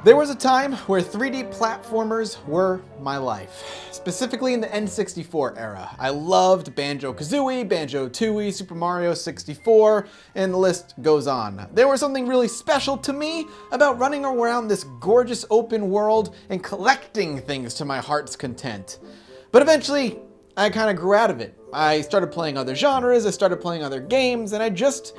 There was a time where 3D platformers were my life, specifically in the N64 era. I loved Banjo-Kazooie, Banjo-Tooie, Super Mario 64, and the list goes on. There was something really special to me about running around this gorgeous open world and collecting things to my heart's content. But eventually, I kind of grew out of it. I started playing other genres, I started playing other games, and I just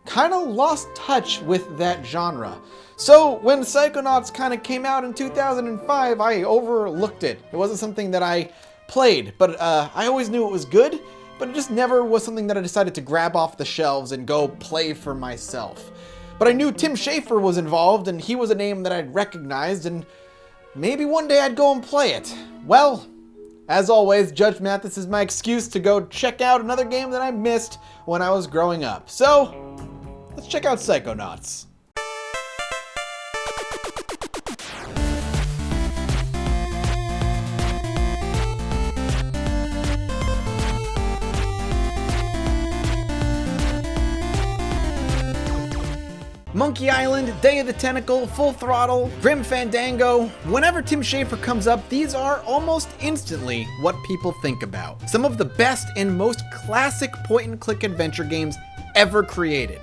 kind of lost touch with that genre. So when Psychonauts kind of came out in 2005, I overlooked it. It wasn't something that I played, but I always knew it was good, but it just never was something that I decided to grab off the shelves and go play for myself. But I knew Tim Schafer was involved, and he was a name that I'd recognized, and maybe one day I'd go and play it. Well, as always, Judge Mathas is my excuse to go check out another game that I missed when I was growing up. So, let's check out Psychonauts. Monkey Island, Day of the Tentacle, Full Throttle, Grim Fandango. Whenever Tim Schafer comes up, these are almost instantly what people think about. Some of the best and most classic point-and-click adventure games ever created.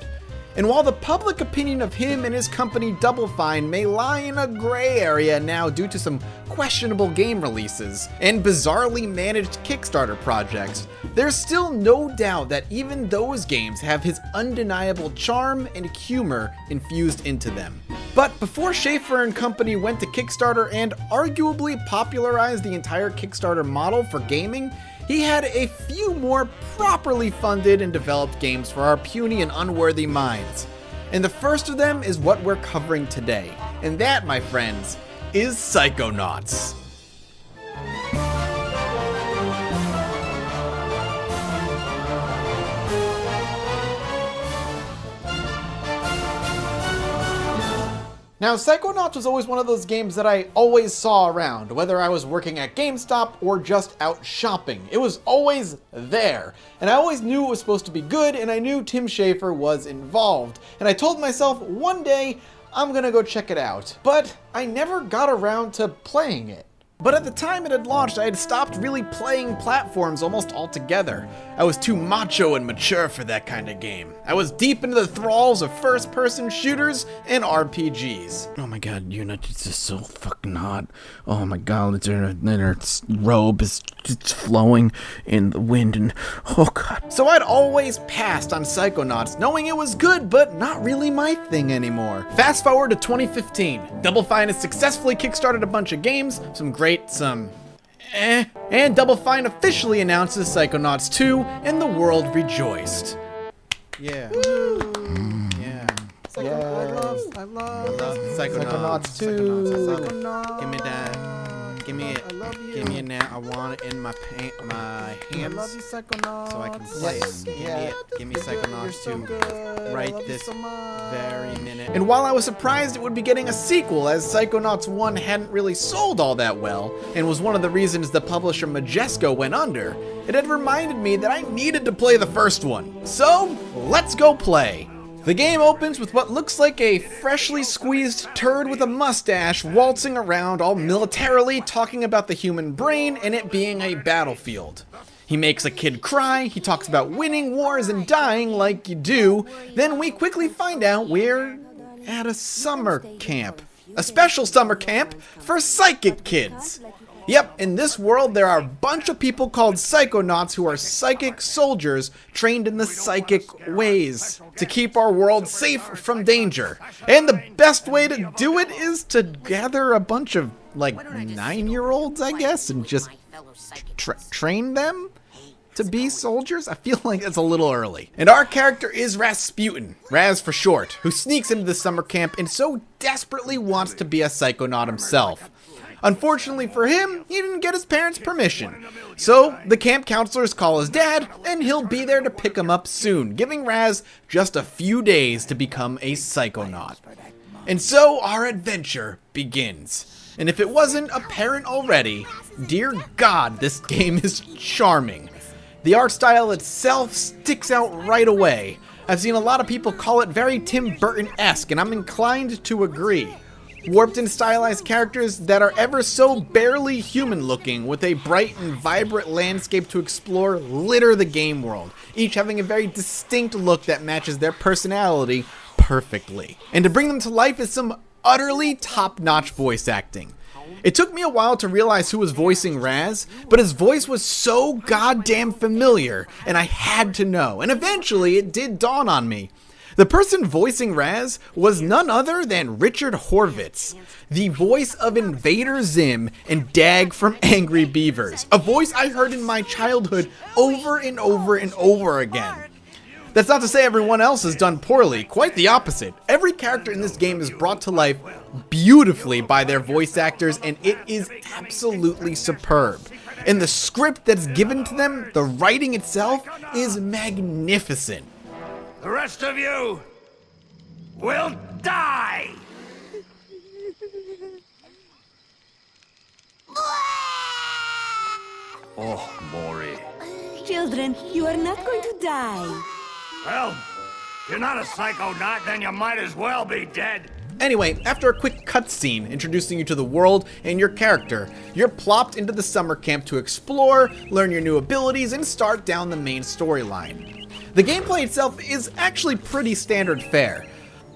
And while the public opinion of him and his company Double Fine may lie in a gray area now due to some questionable game releases and bizarrely managed Kickstarter projects, there's still no doubt that even those games have his undeniable charm and humor infused into them. But before Schafer and company went to Kickstarter and arguably popularized the entire Kickstarter model for gaming, he had a few more properly funded and developed games for our puny and unworthy minds. And the first of them is what we're covering today. And that, my friends, is Psychonauts. Now, Psychonauts was always one of those games that I always saw around, whether I was working at GameStop or just out shopping. It was always there, and I always knew it was supposed to be good, and I knew Tim Schafer was involved. And I told myself, one day, I'm gonna go check it out. But I never got around to playing it. But at the time it had launched, I had stopped really playing platforms almost altogether. I was too macho and mature for that kind of game. I was deep into the thralls of first-person shooters and RPGs. Oh my god, Unit is so fucking hot. Oh my god, her robe is just flowing in the wind and oh god. So I'd always passed on Psychonauts, knowing it was good, but not really my thing anymore. Fast forward to 2015. Double Fine has successfully kickstarted a bunch of games, some great, some and Double Fine officially announces Psychonauts 2, and the world rejoiced. Yeah. Yeah. I love Psychonauts 2. Give me that. Give me it. Give me it now. I want it in my hands. I love you, Psychonauts. So I can play it. Give me it. Give me Psychonauts 2 right this very minute. And while I was surprised it would be getting a sequel, as Psychonauts 1 hadn't really sold all that well, and was one of the reasons the publisher Majesco went under, it had reminded me that I needed to play the first one. So, let's go play. The game opens with what looks like a freshly squeezed turd with a mustache waltzing around all militarily talking about the human brain and it being a battlefield. He makes a kid cry, he talks about winning wars and dying like you do, then we quickly find out we're at a summer camp. A special summer camp for psychic kids. Yep, in this world there are a bunch of people called Psychonauts who are psychic soldiers trained in the psychic ways to keep our world safe from danger. And the best way to do it is to gather a bunch of, like, 9-year-olds, I guess, and just train them to be soldiers? I feel like it's a little early. And our character is Rasputin, Raz for short, who sneaks into the summer camp and so desperately wants to be a Psychonaut himself. Unfortunately for him, he didn't get his parents' permission. So the camp counselors call his dad, and he'll be there to pick him up soon, giving Raz just a few days to become a Psychonaut. And so our adventure begins. And if it wasn't apparent already, dear God, this game is charming. The art style itself sticks out right away. I've seen a lot of people call it very Tim Burton-esque, and I'm inclined to agree. Warped and stylized characters that are ever so barely human looking, with a bright and vibrant landscape to explore, litter the game world, each having a very distinct look that matches their personality perfectly. And to bring them to life is some utterly top-notch voice acting. It took me a while to realize who was voicing Raz, but his voice was so goddamn familiar, and I had to know, and eventually it did dawn on me. The person voicing Raz was none other than Richard Horvitz, the voice of Invader Zim and Dag from Angry Beavers, a voice I heard in my childhood over and over and over again. That's not to say everyone else has done poorly, quite the opposite. Every character in this game is brought to life beautifully by their voice actors, and it is absolutely superb. And the script that's given to them, the writing itself, is magnificent. The rest of you will die! Oh, Maury. Children, you are not going to die. Well, if you're not a psychonaut, then you might as well be dead. Anyway, after a quick cutscene introducing you to the world and your character, you're plopped into the summer camp to explore, learn your new abilities, and start down the main storyline. The gameplay itself is actually pretty standard fare.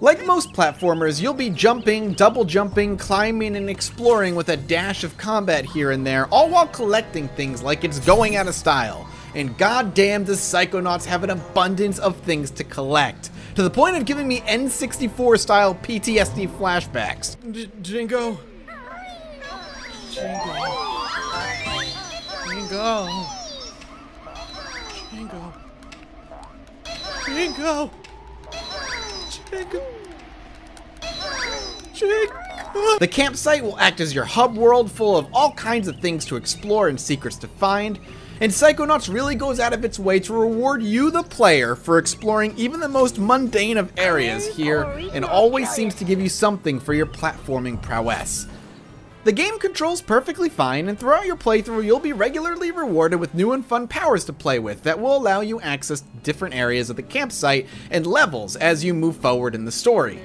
Like most platformers, you'll be jumping, double jumping, climbing, and exploring with a dash of combat here and there, all while collecting things like it's going out of style. And goddamn does Psychonauts have an abundance of things to collect, to the point of giving me N64 style PTSD flashbacks. Jingo. The campsite will act as your hub world, full of all kinds of things to explore and secrets to find. And Psychonauts really goes out of its way to reward you, the player, for exploring even the most mundane of areas here, and always seems to give you something for your platforming prowess. The game controls perfectly fine, and throughout your playthrough you'll be regularly rewarded with new and fun powers to play with that will allow you access to different areas of the campsite and levels as you move forward in the story.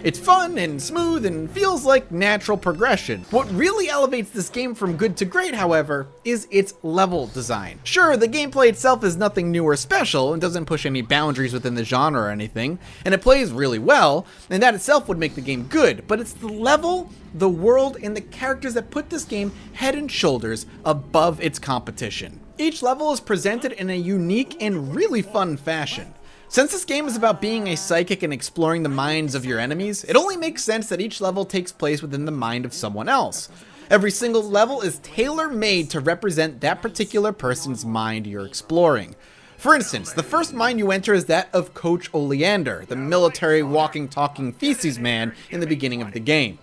It's fun and smooth and feels like natural progression. What really elevates this game from good to great, however, is its level design. Sure, the gameplay itself is nothing new or special and doesn't push any boundaries within the genre or anything, and it plays really well, and that itself would make the game good, but it's the level, the world, and the characters that put this game head and shoulders above its competition. Each level is presented in a unique and really fun fashion. Since this game is about being a psychic and exploring the minds of your enemies, it only makes sense that each level takes place within the mind of someone else. Every single level is tailor-made to represent that particular person's mind you're exploring. For instance, the first mind you enter is that of Coach Oleander, the military walking, talking feces man in the beginning of the game.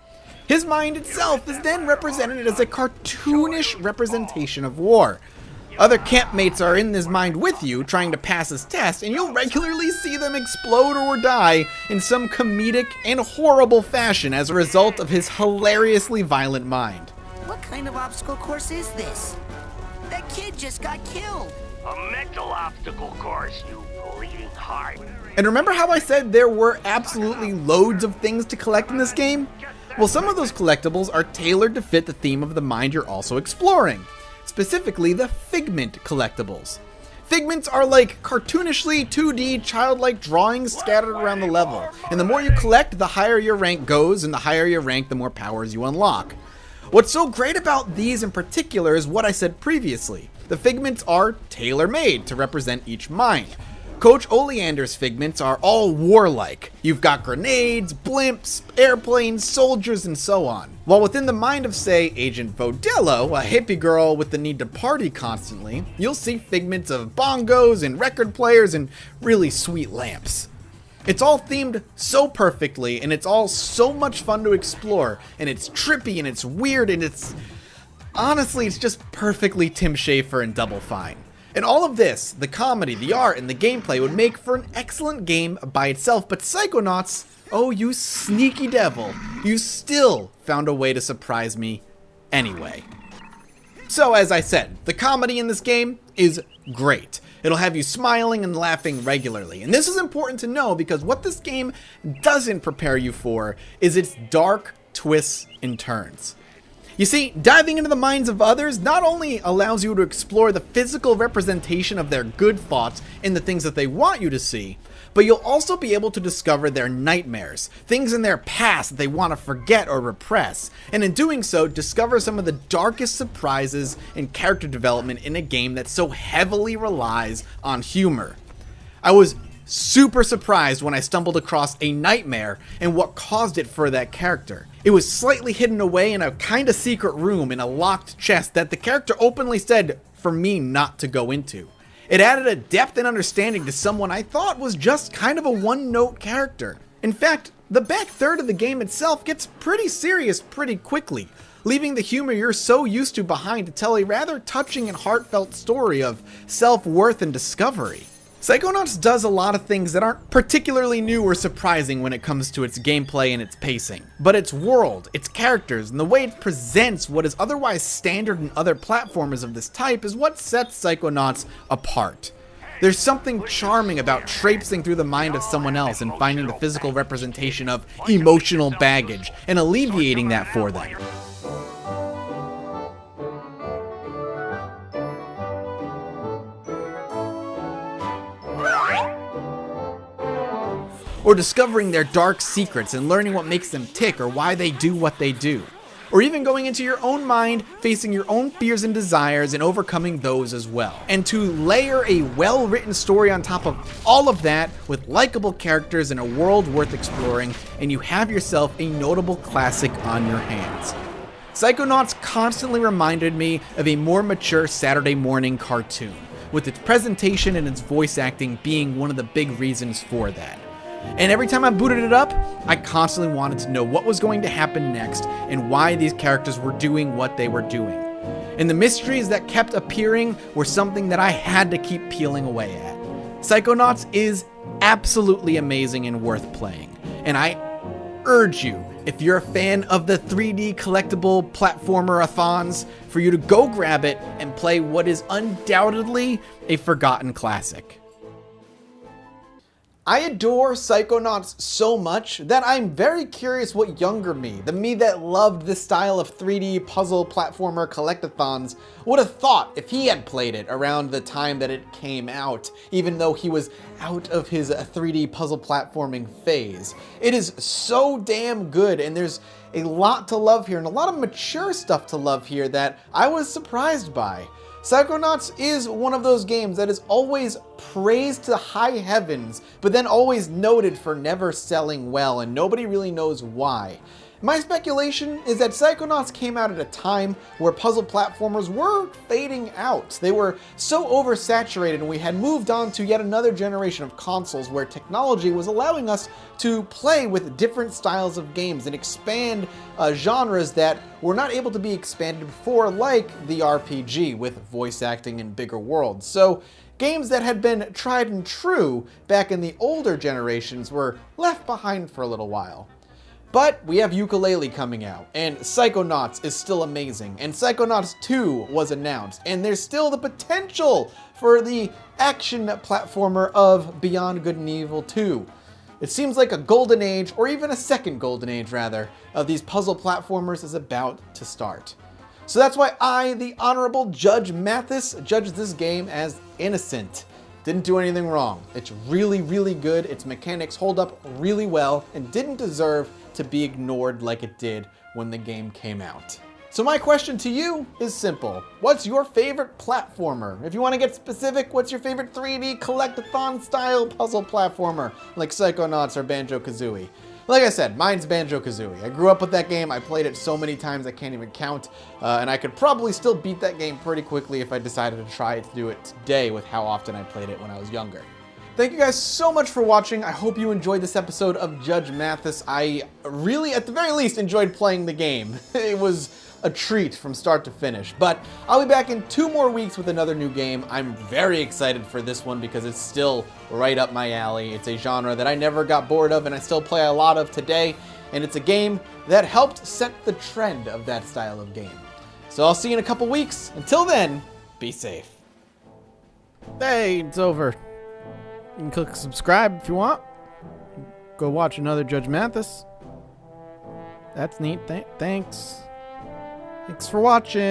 His mind itself is then represented as a cartoonish representation of war. Other campmates are in his mind with you, trying to pass his test, and you'll regularly see them explode or die in some comedic and horrible fashion as a result of his hilariously violent mind. What kind of obstacle course is this? That kid just got killed. A mental obstacle course, you bleeding heart. And remember how I said there were absolutely loads of things to collect in this game? Well, some of those collectibles are tailored to fit the theme of the mind you're also exploring. Specifically the Figment collectibles. Figments are like cartoonishly 2D childlike drawings scattered around the level, and the more you collect, the higher your rank goes, and the higher your rank, the more powers you unlock. What's so great about these in particular is what I said previously. The Figments are tailor-made to represent each mind. Coach Oleander's Figments are all warlike. You've got grenades, blimps, airplanes, soldiers, and so on. While within the mind of, say, Agent Vodello, a hippie girl with the need to party constantly, you'll see Figments of bongos and record players and really sweet lamps. It's all themed so perfectly, and it's all so much fun to explore, and it's trippy and it's weird, and honestly, it's just perfectly Tim Schafer and Double Fine. And all of this, the comedy, the art, and the gameplay would make for an excellent game by itself, but Psychonauts, oh you sneaky devil, you still found a way to surprise me anyway. So as I said, the comedy in this game is great. It'll have you smiling and laughing regularly. And this is important to know because what this game doesn't prepare you for is its dark, twists and turns. You see, diving into the minds of others not only allows you to explore the physical representation of their good thoughts and the things that they want you to see, but you'll also be able to discover their nightmares, things in their past that they want to forget or repress, and in doing so, discover some of the darkest surprises and character development in a game that so heavily relies on humor. I was super surprised when I stumbled across a nightmare and what caused it for that character. It was slightly hidden away in a kinda secret room in a locked chest that the character openly said for me not to go into. It added a depth and understanding to someone I thought was just kind of a one-note character. In fact, the back third of the game itself gets pretty serious pretty quickly, leaving the humor you're so used to behind to tell a rather touching and heartfelt story of self-worth and discovery. Psychonauts does a lot of things that aren't particularly new or surprising when it comes to its gameplay and its pacing, but its world, its characters, and the way it presents what is otherwise standard in other platformers of this type is what sets Psychonauts apart. There's something charming about traipsing through the mind of someone else and finding the physical representation of emotional baggage and alleviating that for them. Or discovering their dark secrets and learning what makes them tick or why they do what they do. Or even going into your own mind, facing your own fears and desires and overcoming those as well. And to layer a well-written story on top of all of that with likable characters and a world worth exploring, and you have yourself a notable classic on your hands. Psychonauts constantly reminded me of a more mature Saturday morning cartoon, with its presentation and its voice acting being one of the big reasons for that. And every time I booted it up, I constantly wanted to know what was going to happen next and why these characters were doing what they were doing. And the mysteries that kept appearing were something that I had to keep peeling away at. Psychonauts is absolutely amazing and worth playing. And I urge you, if you're a fan of the 3D collectible platformer-a-thons, for you to go grab it and play what is undoubtedly a forgotten classic. I adore Psychonauts so much that I'm very curious what younger me, the me that loved this style of 3D puzzle platformer collectathons, would have thought if he had played it around the time that it came out, even though he was out of his 3D puzzle platforming phase. It is so damn good, and there's a lot to love here and a lot of mature stuff to love here that I was surprised by. Psychonauts is one of those games that is always praised to high heavens, but then always noted for never selling well, and nobody really knows why. My speculation is that Psychonauts came out at a time where puzzle platformers were fading out. They were so oversaturated, and we had moved on to yet another generation of consoles where technology was allowing us to play with different styles of games and expand genres that were not able to be expanded before, like the RPG with voice acting and bigger worlds. So games that had been tried and true back in the older generations were left behind for a little while. But we have Yooka-Laylee coming out, and Psychonauts is still amazing, and Psychonauts 2 was announced, and there's still the potential for the action platformer of Beyond Good and Evil 2. It seems like a golden age, or even a second golden age rather, of these puzzle platformers is about to start. So that's why I, the Honorable Judge Mathas, judged this game as innocent. Didn't do anything wrong. It's really, really good, its mechanics hold up really well, and didn't deserve to be ignored like it did when the game came out. So my question to you is simple. What's your favorite platformer? If you want to get specific, what's your favorite 3D collectathon style puzzle platformer like Psychonauts or Banjo-Kazooie? Like I said, mine's Banjo-Kazooie. I grew up with that game, I played it so many times I can't even count, and I could probably still beat that game pretty quickly if I decided to try to do it today with how often I played it when I was younger. Thank you guys so much for watching. I hope you enjoyed this episode of Judge Mathas. I really, at the very least, enjoyed playing the game. It was a treat from start to finish. But I'll be back in 2 more weeks with another new game. I'm very excited for this one because it's still right up my alley. It's a genre that I never got bored of and I still play a lot of today. And it's a game that helped set the trend of that style of game. So I'll see you in a couple weeks. Until then, be safe. Hey, it's over. You can click subscribe if you want. Go watch another Judge Mathas. That's neat. Thanks. Thanks for watching.